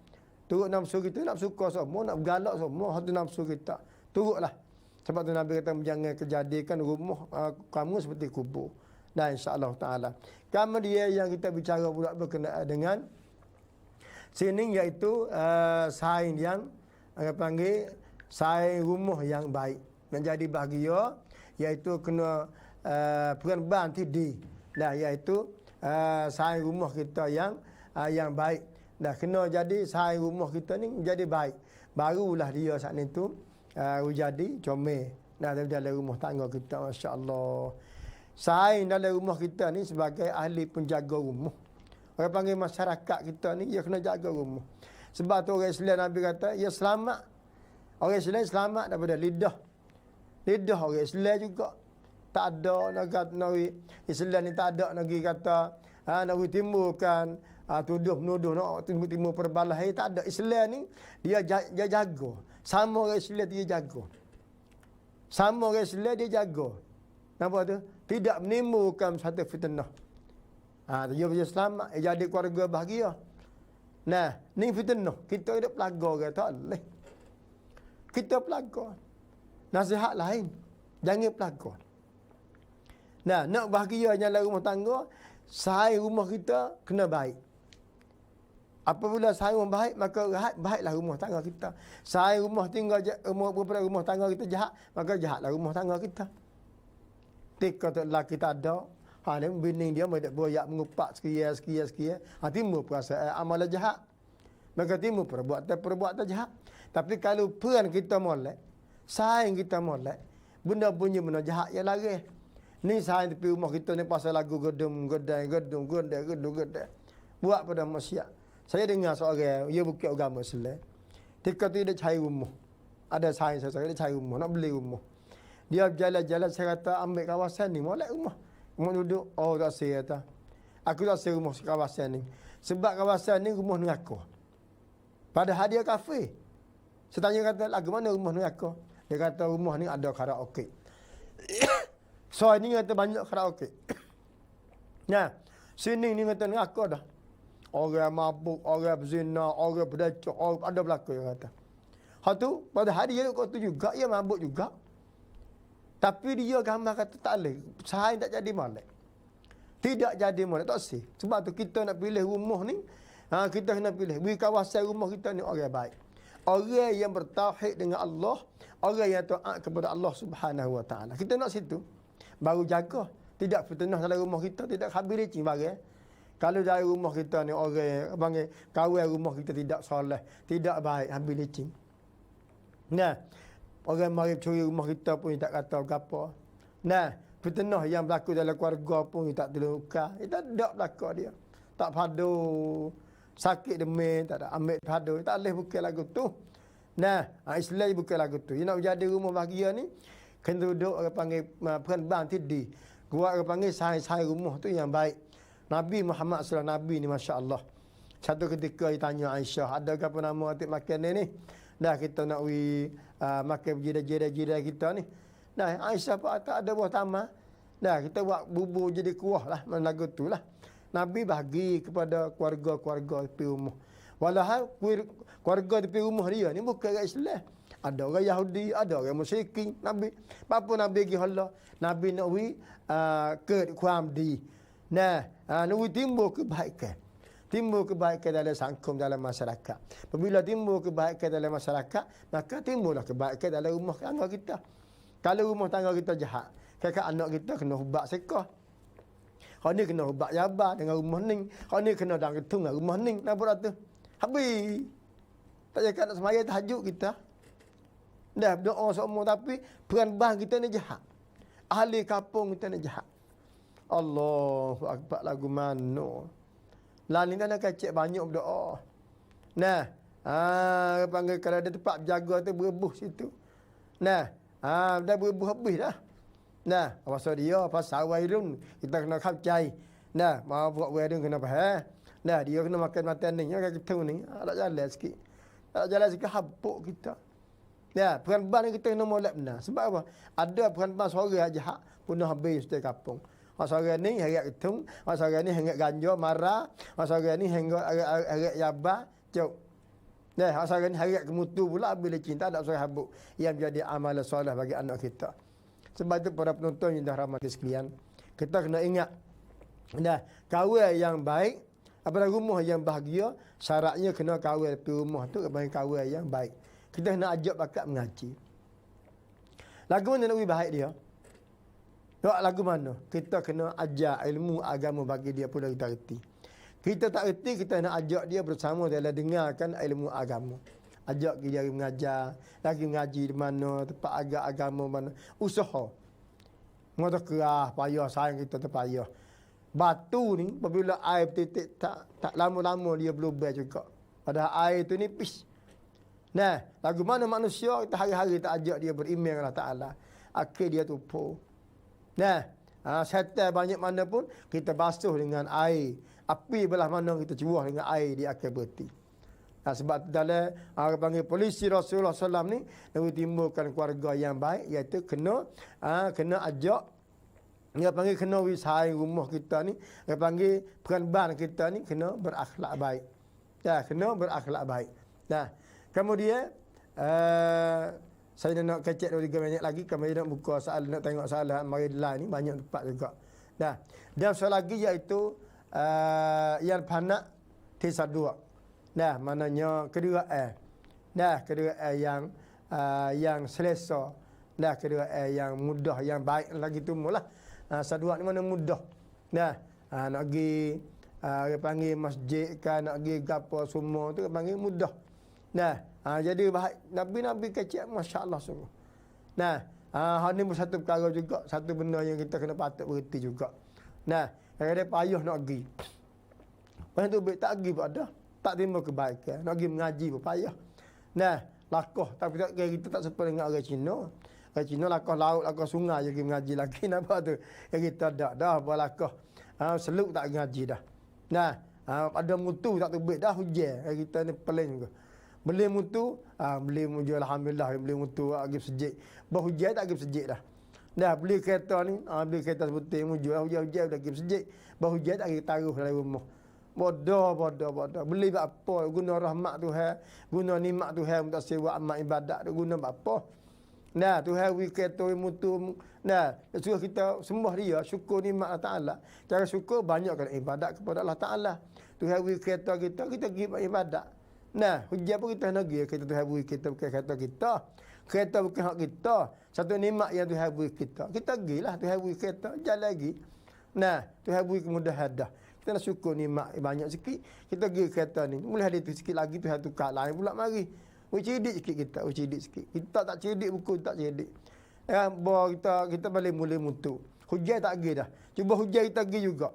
Turut nafsu kita, nak suka semua, nak bergalak semua, hati nafsu kita. Turutlah. Sebab tu Nabi kata, jangan kejadikan rumah kamu seperti kubur. Dan insya-Allah Ta'ala. Kemudian yang kita bicara pula berkenaan dengan sini iaitu saing yang panggil saing rumah yang baik. Menjadi bahagia iaitu kena peran tidi. Nah, iaitu saing rumah kita yang baik. Dah kena jadi saing rumah kita ni jadi baik. Barulah dia saat ni tu jadi comel. Nah, dalam rumah tangga kita, masya-Allah. Saing dalam rumah kita ni sebagai ahli penjaga rumah. Orang panggil masyarakat kita ni dia kena jaga rumah. Sebab tu orang Islam Nabi kata, ya selamat. Orang Islam selamat daripada lidah. Lidah orang Islam juga. Tak ada nak Islam ni tak ada lagi kata nak timbulkan tuduh-menuduh nak timbul perbalahan, tak ada. Islam ni dia jaga. Sama orang Islam dia jaga. Sama orang Islam dia jaga. Nampak tu? Tidak menimbulkan satu fitnah. Dia bisa selamat, jadi keluarga bahagia. Nah, ni fitnah. Kita hidup pelaga ke tak boleh. Kita pelaga. Nasihat lain. Jangan pelaga. Nah, nak bahagia dalam rumah tangga, saing rumah kita kena baik. Apabila saing rumah baik, maka baiklah rumah tangga kita. Saing rumah rumah tangga kita jahat, maka jahatlah rumah tangga kita. Tika tu lelaki tak ada, dia bini dia tidak boyak mengupak sekian. Timbul perasaan amalan jahat. Maka timbul perbuatan jahat. Tapi kalau peran kita molek, saing kita molek, benda jahat yang lari. Ni sahaja tepi rumah kita ni pasal lagu gedung. Buat pada maksiat. Saya dengar seorang, dia bukan agama Islam. Ketika tu dia cari rumah. Ada sahaja saya dia cari rumah, nak beli rumah. Dia jalan-jalan, saya kata ambil kawasan ni, molek rumah. Rumah duduk, oh tak saya kata. Aku tak saya rumah kawasan ni. Sebab kawasan ni rumah neraka. Padahal dia kafe. Saya tanya kata, lagu mana rumah neraka? Dia kata rumah ni ada karaoke. So ini kata banyak karaoke. Nah, sini ni kata neraka dah. Orang mabuk, orang berzina, orang berdacuk, orang ada berlaku dia kata. Hal tu, pada hari dia tu juga, dia mabuk juga. Tapi dia gambar kata tak boleh. Sahai tak jadi molek. Tidak jadi molek, tak sih. Sebab tu kita nak pilih rumah ni, kita kena pilih. Beri kawasan rumah kita ni orang baik. Orang yang bertauhid dengan Allah, orang yang taat kepada Allah Subhanahu Wa Taala. Kita nak situ. Baru jaga. Tidak fitnah dalam rumah kita, tidak khabir licin barang. Kalau dari rumah kita ni orang panggil kawan rumah kita tidak soleh, tidak baik, habis licin. Nah, orang mari curi rumah kita pun tak kata apa. Nah, fitnah yang berlaku dalam keluarga pun tak terluka. Itu tak berlaku dia. Tak padu, sakit demam, tak ada ambil padu. Tak boleh bukan lagu tu. Nah, Islam bukan lagu tu. Dia nak jadi rumah bahagia ni, kena duduk orang panggil peran tidi. Gua orang panggil sahai rumah tu yang baik. Nabi Muhammad SAW, Nabi ni Masya Allah. Satu ketika dia tanya Aisyah, ada apa nama atik makan ni? Dah kita nak makan jira-jira kita ni. Dah Aisyah pun tak ada buah tamar. Dah kita buat bubur jadi kuah lah. Lagu tu lah. Nabi bagi kepada keluarga-keluarga tepi rumah. Walahal keluarga tepi rumah dia ni bukan orang Islam. Ada orang Yahudi, ada orang musyrikin. Nabi, apa Nabi pergi hala? Nabi nak ke kuam di. Nah, nak timbul kebaikan. Timbul kebaikan dalam sangkum, dalam masyarakat. Apabila timbul kebaikan dalam masyarakat, maka timbullah kebaikan dalam rumah tangga kita. Kalau rumah tangga kita jahat, kakak anak kita kena hubak sekah. Kau ni kena hubak jabar dengan rumah ni. Kau ni kena dang ketung dengan rumah ni. Nak buat tu? Habis. Tak cakap nak semaya tahajud kita. Dah berdoa semua tapi peran bah kita ni jahat. Ahli kampung kita ni jahat. Allahu Akbar lagu mano. Lah ni nak kacik banyak berdoa. Nah, panggil kalau ada tempat berjaga tu berebuh situ. Nah, dah berebuh habis dah. Nah, pasal dia pasal wairun kita kena kapcai. Nah, mau buat wairun kena faham. Nah, dia kena makan matan ni, yang kita ni, tak jalan sikit. Tak jalan sikit habuk kita. Ya, peran ban kita kena molek benar. Sebab apa? Ada peran ban seorang jahat punah habis di kampung. Masalah ni heret ketung, masalah ni heret ganja, marah, masalah ni heret yaba, cuk. Nah, masalah ni heret kemutu pula bila cinta tak seorang habuk yang menjadi amalan soleh bagi anak kita. Sebab itu para penonton yang dah ramai sekalian, kita kena ingat, nah, kawan yang baik, apabila rumah yang bahagia, syaratnya kena kawan di rumah tu kepada kawan yang baik. Kita kena ajak bakat mengaji. Lagu mana nak lebih baik dia? Tak lagu mana? Kita kena ajar ilmu agama bagi dia pun kita reti. Kita tak reti, kita nak ajak dia bersama dalam dengarkan ilmu agama. Ajak dia mengajar, lagi mengaji di mana, tempat agama mana. Usaha. Mata kerah, payah, sayang kita terpayah. Batu ni, apabila air titik tak lama-lama dia berubah juga. Padahal air tu ni pis. Nah, lagu mana manusia, kita hari-hari tak ajak dia beriman Allah Ta'ala. Akhir dia tupu. Nah, syaitan banyak mana pun kita basuh dengan air. Api belah mana kita cuah dengan air di akhir berti. Nah, sebab dalam orang panggil polisi Rasulullah SAW ni, nak timbulkan keluarga yang baik, iaitu kena ajak. Dia panggil kena wisai rumah kita ni. Dia panggil peran kita ni kena berakhlak baik. Ya, kena berakhlak baik. Nah, kemudian saya nak kecek 2-3 minit lagi. Kami nak buka soalan, nak tengok soalan mari line ni banyak tempat juga. Nah, dan soalan lagi iaitu yang panak tisa 2. Nah, maknanya kedua Nah, kedua yang selesa. Nah, kedua yang mudah, yang baik lagi tu mula. Sadua ni mana mudah. Nah, nak pergi panggil masjid kan, nak pergi gapo semua tu panggil mudah. Nah, jadi Nabi-Nabi kecil Masya Allah semua. Nah, Hal ni pun satu perkara juga, satu benda yang kita kena patut berhenti juga. Nah, kadang-kadang payah nak pergi. Orang tu tak pergi pun ada. Tak terima kebaikan. Nak pergi mengaji pun payah. Nah, lakoh. Tapi tak kira kita tak sepa dengan orang Cina. Orang Cina lakoh laut, lakoh sungai je pergi mengaji lagi. Nampak tu? Yang kita dah buat lakoh. Seluk tak mengaji dah. Nah, ada mutu tak terbit dah hujan. Kita ni peling juga. Beli mutu, beli mutu alhamdulillah beli mutu agak sejik. Berhujan tak agak sejik dah. Dah beli kereta ni, beli kereta seperti mutu hujan dah agak sejik. Berhujan tak agak taruh dalam rumah. Bodoh. Beli buat apa? Guna rahmat Tuhan, guna nikmat Tuhan untuk sewa amal ibadat tu guna buat apa? Nah, Tuhan beri kereta mutu. Nah, suruh kita sembah dia, syukur nikmat Allah Taala. Cara syukur banyakkan ibadat kepada Allah Taala. Tuhan beri kereta kita pergi ibadat. Nah, hujan pun kita nak pergi, kita Tuhan beri kita bukan kereta kita. Kereta bukan hak kita. Satu nikmat yang Tuhan beri kita. Kita pergilah Tuhan beri kereta, jalan lagi. Nah, Tuhan beri kemudahan dah. Kita nak syukur nikmat banyak sikit. Kita pergi kereta ni. Mulai ada tu sikit lagi Tuhan tukar lain pula mari. Cerdik sikit kita, cerdik sikit. Kita tak cerdik buku tak cerdik. Bawa kita balik mula mutu. Hujan tak pergi dah. Cuba hujan kita pergi juga.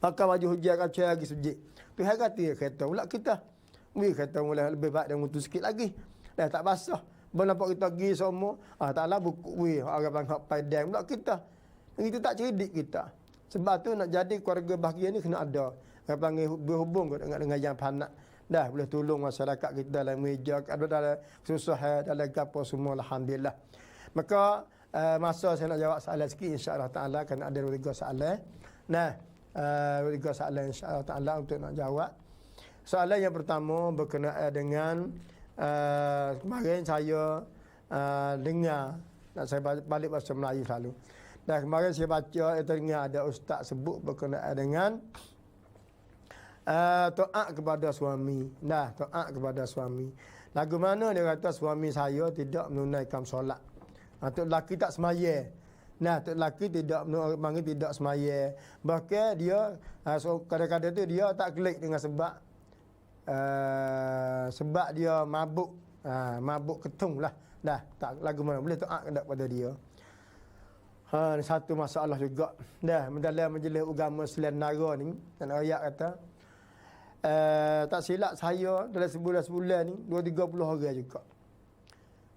Pakai baju hujan kaca lagi sejik. Tuhan kata kereta pula kita. Beri kereta mulai lebih baik dan mutu sikit lagi. Dah tak basah. Baru nampak kita pergi semua. Taklah buku weh orang bangkap padang pula kita. Kita tak cerdik kita. Sebab tu nak jadi keluarga bahagia ni kena ada. Orang panggil berhubung dengan yang panak. Dah boleh tolong masyarakat kita dalam meja, dalam kesusahan, dalam apa semua alhamdulillah. Maka masa saya nak jawab soalan sikit insya-Allah taala akan ada 2-3 soalan. Nah, 2-3 soalan insya-Allah taala untuk nak jawab. Soalan yang pertama berkenaan dengan kemarin saya dengar, saya balik bahasa Melayu selalu. Dan kemarin saya baca, dengar ada ustaz sebut berkenaan dengan taat kepada suami. Nah, taat kepada suami. Lagu mana dia kata suami saya tidak menunaikan solat. Tok lelaki tak semaya. Nah, tok lelaki tidak panggil tidak semaya. Bahkan dia kadang-kadang tu dia tak klik dengan sebab dia mabuk. Mabuk ketung lah. Dah, tak lagu mana boleh taat kepada dia. Satu masalah juga. Dah, dalam majlis agama Selain Nara ni, dan ayat kata tak silap saya dalam sebulan ni 2-30 orang juga.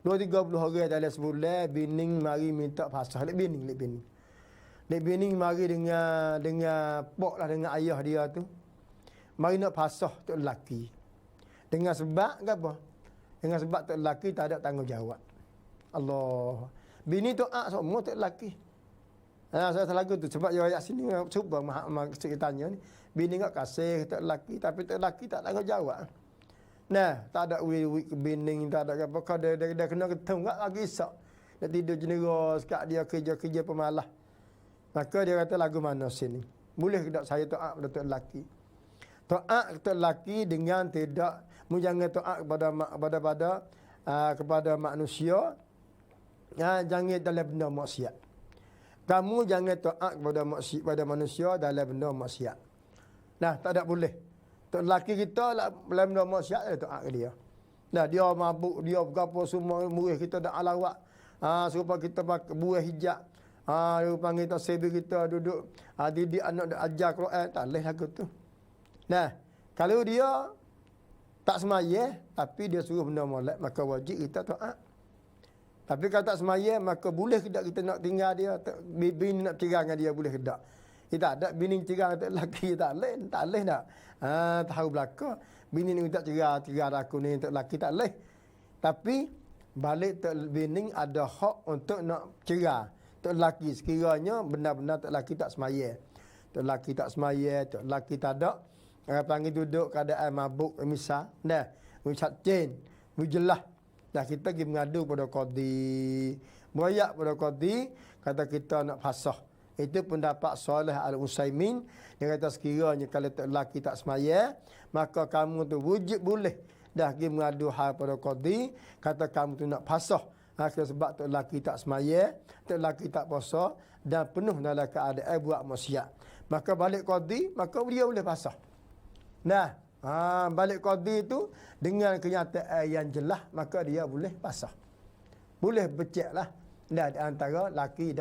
2-30 orang dalam sebulan bining mari minta pasal. Lek bining mari dengan pok lah dengan ayah dia tu. Mari nak pasah tok lelaki. Dengan sebab ke apa? Dengan sebab tok lelaki tak ada tanggungjawab. Allah. Bini taat semua tok lelaki. Saya lagu tu sebab dia ayat sini cuba ceritanya ni. Bini enggak kasih tok lelaki tapi tok lelaki tak tanggungjawab. Nah, tak ada wik bini, tak ada apa kau dia kena ketemu enggak lagi esok. Dia tidur jendera sekat dia kerja pemalas. Maka dia kata lagu mana sini? Boleh tak saya taat pada tok lelaki? Taat tok lelaki dengan tidak jangan taat kepada manusia. Jangan dalam benda maksiat. Kamu jangan taat kepada manusia dalam benda maksiat. Nah, tak ada boleh. Tok lelaki kita dalam benda maksiat dia taat ke dia. Nah, dia mabuk, dia berapa semua murid kita dak alawat. Supaya kita pakai buah hijab. Dia panggil kita sebi kita duduk didik anak dak ajar Quran, tak leh lagu tu. Nah, kalau dia tak semaya tapi dia suruh benda molek, maka wajib kita taat. Tapi kalau tak semaya, maka boleh tidak kita nak tinggal dia, bini nak cerai dengan dia, boleh tidak. Kita ada bini cerai dengan lelaki, tak boleh tak. Tahu belaka, bini ni minta cerai aku ni untuk lelaki, tak boleh. Tapi, balik bini ada hak untuk nak cerai. Untuk lelaki, sekiranya benar-benar untuk lelaki tak semaya. Untuk lelaki tak semaya, untuk lelaki tak ada. Panggil duduk keadaan mabuk, misal. Dah, ucap cin, mujelah. Dah kita pergi mengadu pada qadi. Berayak pada qadi, kata kita nak fasah. Itu pendapat Saleh Al-Utsaimin. Dia kata sekiranya kalau lelaki tak semaya, maka kamu tu wujud boleh. Dah pergi mengadu hal pada qadi, kata kamu tu nak fasah. Sebab tu lelaki tak semaya, tu lelaki tak puasa dan penuh dalam keadaan buat maksiat. Maka balik qadi, maka dia boleh fasah. Nah, balik qadi tu dengan kenyataan yang jelas, maka dia boleh pasah. Boleh becek lah. di antara laki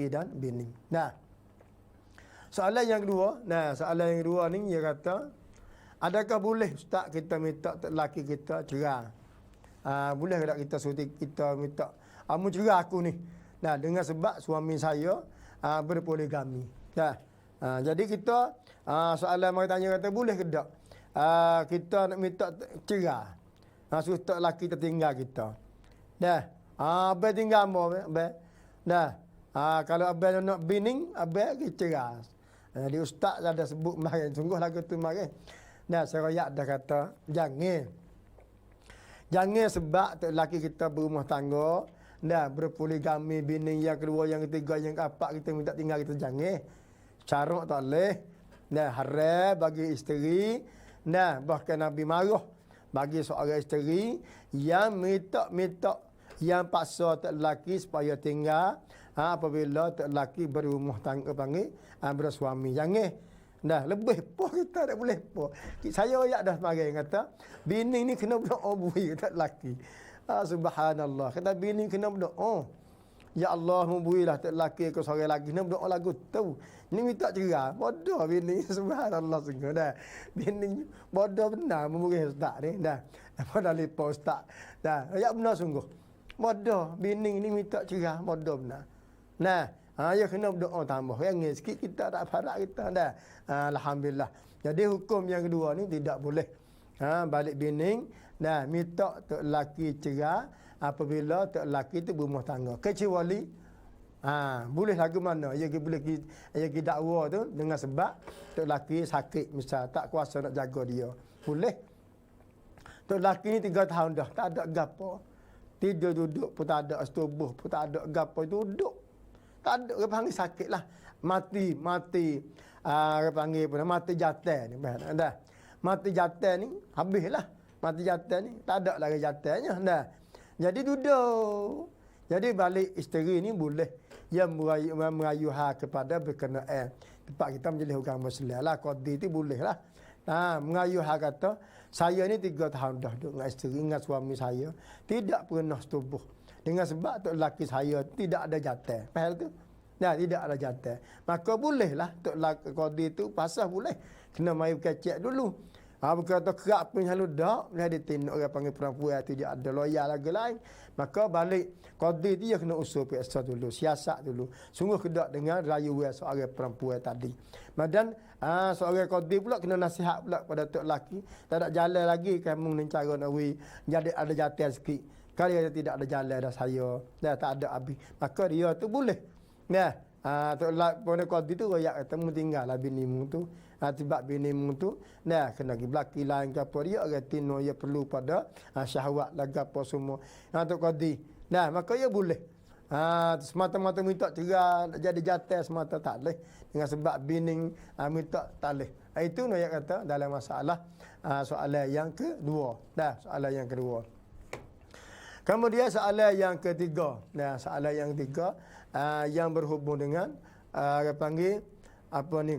dan bini. Nah, soalan yang kedua ni dia kata, adakah boleh ustaz kita minta lelaki kita cerai? Boleh tak kita suruh kita minta kamu cerai aku ni? Nah, dengan sebab suami saya berpoligami. Nah, jadi kita soalan mai tanya kata boleh ke tak? Kita nak minta cerai. Suruh tak lelaki tertinggal kita. Dah. Abang tinggal mo abang. Dah. Kalau abang nak bini, abang kita cerai. Jadi ustaz ada sebut mari sungguh lagu tu mari. Nah, saya royak dah kata jangan sebab tok lelaki kita berumah tangga, nah berpoligami, bini yang kedua, yang ketiga, yang keempat kita minta tinggal kita jangan. Syarat tak boleh. Nah, haram bagi isteri. Nah, bahkan Nabi marah bagi seorang isteri yang minta yang paksa tok lelaki supaya tinggal apabila tok lelaki berumah tangga bersuami. Jangan. Nah, lebih apa kita tak boleh apa. Saya ayat dah sebagai kata, bini ni kena berdoa bui tok lelaki. Subhanallah. Kata bini kena berdoa. Ya Allah, mubuilah tok lelaki ke seorang lagi kena berdoa lagu tu. Ni minta cerai. Bodoh bini. Subhanallah sungguh dah. Bini bodoh benar memuri ustaz ni dah. Apa dah lipa ustaz. Dah, ayat benar sungguh. Bodoh bini ni minta cerai, bodoh benar. Nah, ya kena berdoa tambah. Yang sikit kita tak farak kita dah. Alhamdulillah. Jadi hukum yang kedua ni tidak boleh. Balik bini nah minta tok lelaki cerai apabila tok lelaki tu berumah tangga. Kecuali boleh lagu mana? Ya boleh dakwa tu dengan sebab tok lelaki sakit misal tak kuasa nak jaga dia. Boleh. Tok lelaki ni 3 tahun dah tak ada gapo. Tidur duduk pun tak ada, setubuh pun tak ada gapo, duduk. Tak ada orang panggil sakit lah. Mati. Orang panggil pun mati jantan ni. Dah. Mati jantan ni habislah. Mati jantan ni tak ada lagi jantannya. Dah. Jadi duduk. Jadi balik isteri ni boleh yang merayuha kepada berkenaan tempat kita menjadi hukum Muslim lah. Qadi tu boleh lah. Mengayuha kata saya ni 3 tahun dah duduk dengan isteri, dengan suami saya, tidak pernah setubuh. Dengan sebab tok lelaki saya tidak ada jantan. Faham tu? Nah, tidak ada jantan. Maka bolehlah tok lelaki qadi tu pasal boleh. Kena mai kecek dulu. Berkata kerak pun selalu dak, dia ditindak orang panggil perempuan tu dia ada lawyer lagi lain. Maka balik qadi dia kena usul periksa dulu, siasat dulu. Sungguh kedak dengan rayuan seorang perempuan tadi. Dan seorang qadi pula kena nasihat pula pada tok lelaki, tak ada jalan lagi kamu ni cara nak jadi ada jantan sikit. Kalau dia tidak ada jalan dah saya, dah tak ada habis. Maka dia tu boleh. Nah, tok lelaki qadi tu royak kata mu tinggallah binimu tu. Sebab binimu tu kena pergi belaki lain ke apa dia orang tino dia perlu pada syahwat lagi apa semua. Tok qadi. Maka dia boleh. Semata-mata minta cerai jadi jantan semata tak boleh. Dengan sebab bini minta tak boleh. Itu nak kata dalam masalah soalan yang kedua. Soalan yang kedua. Kemudian soalan yang ketiga. Soalan yang ketiga yang berhubung dengan panggil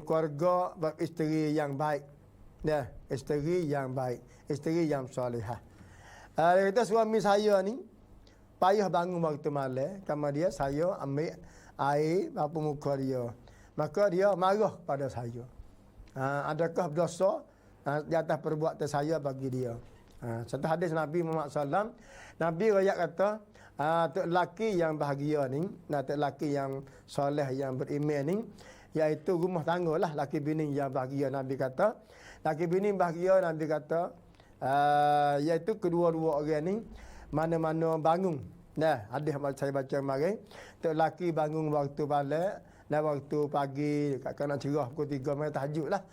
keluarga isteri yang baik. Isteri yang baik, isteri yang solehah. Dia kata suami saya ni payah bangun waktu malam, kemudian saya ambil air bapa muka dia. Maka dia marah pada saya. Adakah berdosa di atas perbuatan saya bagi dia? Satu hadis Nabi Muhammad SAW, Nabi rakyat kata, tok lelaki yang bahagia ni, tok lelaki yang soleh, yang beriman ni, iaitu rumah tangga lah, laki bini yang bahagia. Nabi kata, laki bini bahagia, Nabi kata, iaitu kedua-dua orang ni, mana-mana bangun. Hadis saya baca kemarin, tok lelaki bangun waktu balik, waktu pagi, kat nak cerah pukul 3 malam tahajud lah.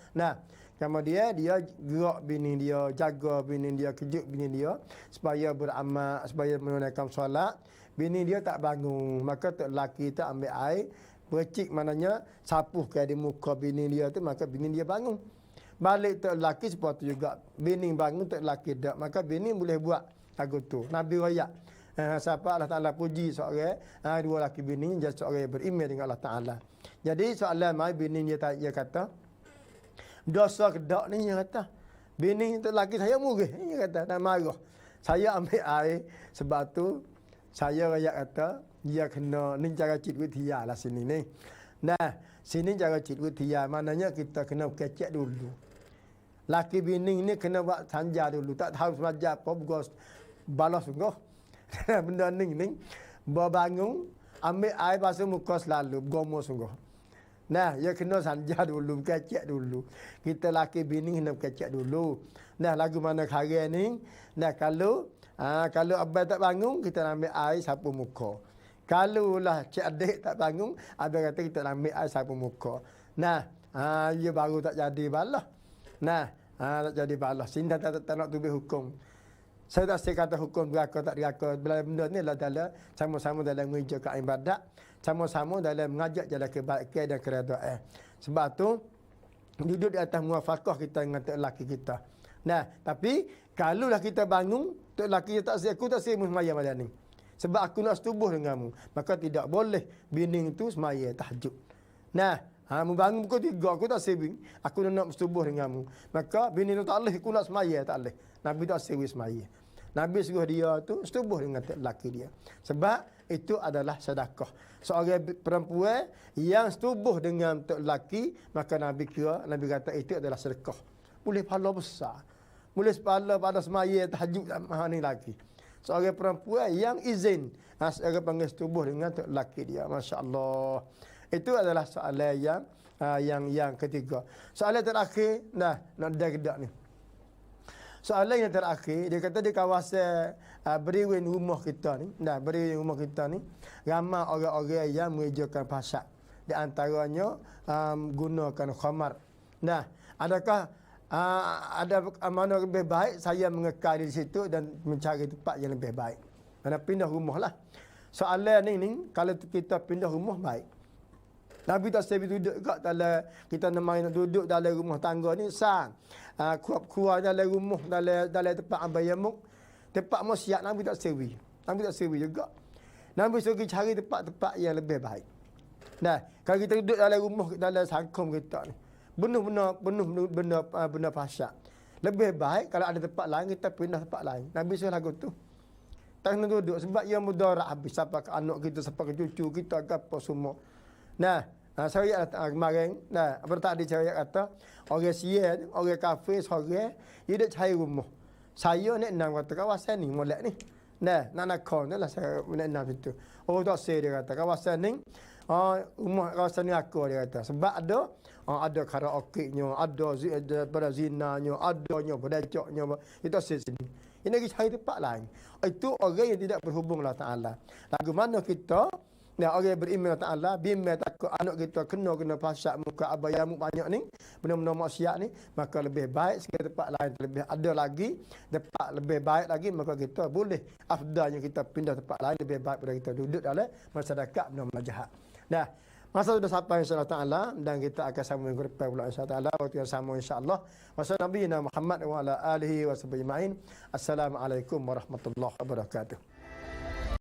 Kemudian dia gerak bini dia, jaga bini dia, kejut bini dia supaya beramal, supaya menunaikan solat. Bini dia tak bangun, maka tok lelaki tu ambil air, bercik maknanya sapuhkan di muka bini dia tu, maka bini dia bangun. Balik tok lelaki seperti juga, bini bangun tok lelaki tak, maka bini boleh buat lagu tu. Nabi royak. Siapa Allah Ta'ala puji seorang, dua lelaki bini, jadi seorang yang beriman dengan Allah Ta'ala. Jadi soalan mai bini dia kata, dosa kedak ni dia kata. Bini tu lelaki saya murih, dia kata, dan marah. Saya ambil air sebab tu saya rakyat kata dia kena ni cara cik witia lah sini ni. Nah, sini cara cik witia maknanya kita kena kecek dulu. Laki bini ni kena buat sanja dulu. Tak tahu semaja apa bos balas sungguh. Benda ni bangun ambil air basuh muka selalu gomo sungguh. Nah, ya kena sanja dulu, kecek dulu. Kita laki bini kena kecek dulu. Nah, lagu mana hari ni? Nah, kalau abang tak bangun, kita ambil air sapu muka. Kalau lah cik adik tak bangun, abang kata kita ambil air sapu muka. Nah, ia baru tak jadi balah. Nah, tak jadi balah. Sini tak nak tubuh hukum. Saya tak kata hukum beraka tak beraka. Benda ni adalah sama-sama dalam mengerjakan ibadat. Sama-sama dalam mengajak jalan kebaikan dan keredaan. Sebab tu, duduk di atas muafakah kita dengan tok laki kita. Nah, tapi kalaulah kita bangun, tok laki tak saya, aku tak saya semaya malam ni. Sebab aku nak setubuh denganmu. Maka tidak boleh bini itu semaya tahajud. Nah, bangun pukul 3, aku tak saya, aku nak setubuh denganmu. Maka bini itu tak boleh, aku nak semaya, tak boleh. Nabi tak saya semaya. Nabi suruh dia tu setubuh dengan tok laki dia. Sebab itu adalah sedekah. Seorang perempuan yang setubuh dengan tok laki, maka Nabi kata itu adalah sedekah. Boleh pahala besar. Boleh pahala pada semaya tahajud ni lagi. Seorang perempuan yang izin, seorang panggil setubuh dengan tok laki dia. Masya-Allah. Itu adalah soalan yang ketiga. Soalan terakhir, nak dedak ni. Soalan yang terakhir, dia kata di kawasan beriwin rumah kita ni, beriwin rumah kita ni, ramai orang-orang yang mengerjakan fasad. Di antaranya gunakan khamar. Nah, adakah ada mana lebih baik saya mengekal di situ dan mencari tempat yang lebih baik? Mana pindah rumah lah. Soalan ni kalau kita pindah rumah baik. Nabi tak sebi duduk kat dalam kita nak duduk dalam rumah tangga ni sang. Kuat dalam rumah dalam tempat ambayamuk. Tempat mau siap Nabi tak sebi. Nabi tak sebi juga. Nabi suruh cari tempat-tempat yang lebih baik. Nah, kalau kita duduk dalam rumah dalam sangkum kita ni, penuh benda fasad. Lebih baik kalau ada tempat lain kita pindah tempat lain. Nabi suruh lagu tu. Tak kena duduk sebab ia mudarat habis sampai ke anak kita, sampai ke cucu kita, apa semua. Nah, saya kemarin, apa tadi saya kata, orang Sia, orang kafir, orang, dia dah cari rumah. Saya nak enam kata kawasan ni, molek ni. Nah, nak kau ni lah saya nak enam situ. Oh, tak saya dia kata, kawasan ni, rumah kawasan ni aku dia kata. Sebab ada karaoke-nya, ada zinanya, adanya berdacoknya, itu saya sini. Ini lagi cari tempat lain. Itu orang yang tidak berhubung Allah Ta'ala. Lagu mana kita, orang yang beriman Allah Ta'ala, bimbang takut anak kita kena fasad muka abayamuk banyak ni, benda-benda maksiat ni, maka lebih baik sekali tempat lain lebih ada lagi, tempat lebih baik lagi, maka kita boleh afdalnya kita pindah tempat lain lebih baik daripada kita duduk dalam masyarakat benda-benda jahat. Nah, masa sudah sampai insya-Allah Ta'ala dan kita akan sambung minggu depan pula insya-Allah Ta'ala waktu yang sama insya-Allah. Wassalamualaikum Muhammad wa ala alihi wa sahbihi ajma'in. Assalamualaikum warahmatullahi wabarakatuh.